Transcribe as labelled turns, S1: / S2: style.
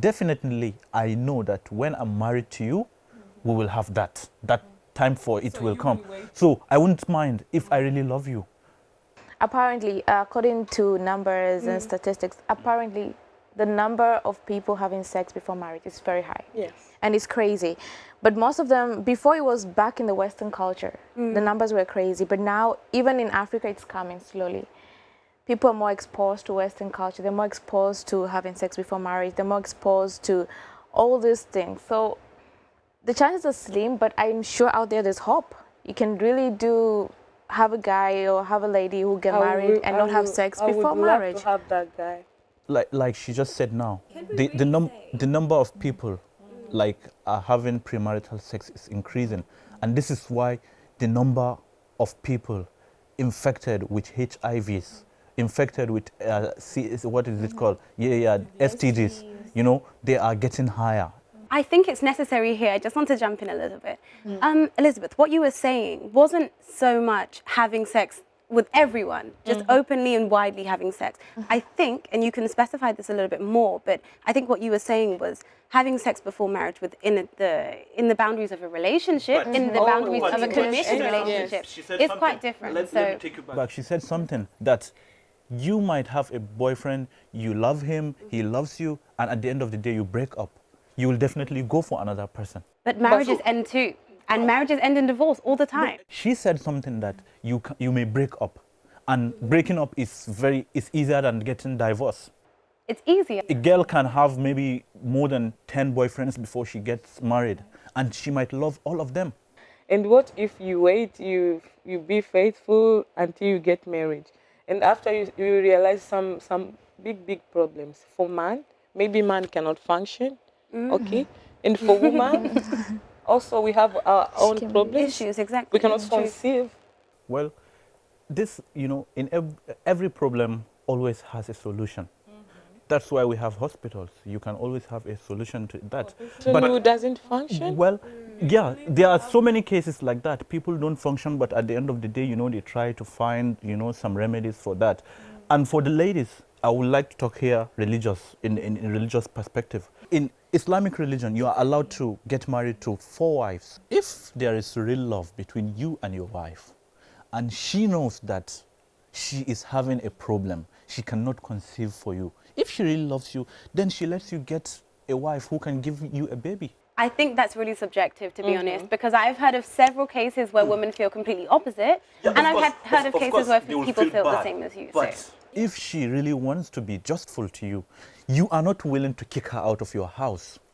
S1: definitely I know that when I'm married to you, we will have that time for it will come. So I wouldn't mind if I really love you.
S2: Apparently, according to numbers and statistics, apparently the number of people having sex before marriage is very high.
S3: Yes.
S2: And it's crazy. But most of them, before it was back in the Western culture, the numbers were crazy. But now, even in Africa, it's coming slowly. People are more exposed to Western culture. They're more exposed to having sex before marriage. They're more exposed to all these things. So the chances are slim, but I'm sure out there's hope. You can really have a guy or have a lady who get married and not have sex before marriage.
S3: I would love to have that guy.
S1: Like she just said now, the number of people like are having premarital sex is increasing, and this is why the number of people infected with HIVs, infected with what is it called? STDs. You know, they are getting higher.
S4: I think it's necessary here. I just want to jump in a little bit. Elizabeth, what you were saying wasn't so much having sex with everyone, just openly and widely having sex. I think, and you can specify this a little bit more, but I think what you were saying was having sex before marriage within in the boundaries of a relationship, in the boundaries of a committed relationship, is quite different.
S1: Let me take you back. She said something that you might have a boyfriend, you love him, he loves you, and at the end of the day you break up. You will definitely go for another person.
S4: But marriages end too. And marriages end in divorce all the time.
S1: She said something that you may break up, and breaking up is easier than getting divorced.
S4: It's easier.
S1: A girl can have maybe more than 10 boyfriends before she gets married, and she might love all of them.
S3: And what if you wait, you be faithful until you get married, and after you realize some big problems. For man, maybe man cannot function, okay, and for woman. Also, we have our own problems.
S4: Issues, exactly.
S3: We cannot conceive.
S1: Well, this, you know, in every problem always has a solution. That's why we have hospitals. You can always have a solution to that.
S3: But who doesn't function?
S1: Well, yeah, there are so many cases like that. People don't function, but at the end of the day, you know, they try to find, you know, some remedies for that. And for the ladies, I would like to talk here in religious perspective. In Islamic religion, you are allowed to get married to 4 wives. If there is real love between you and your wife, and she knows that she is having a problem, she cannot conceive for you. If she really loves you, then she lets you get a wife who can give you a baby.
S4: I think that's really subjective, to be honest, because I've heard of several cases where women feel completely opposite, and I've heard of cases where people feel the same as you.
S1: But if she really wants to be justful to you, you are not willing to kick her out of your house.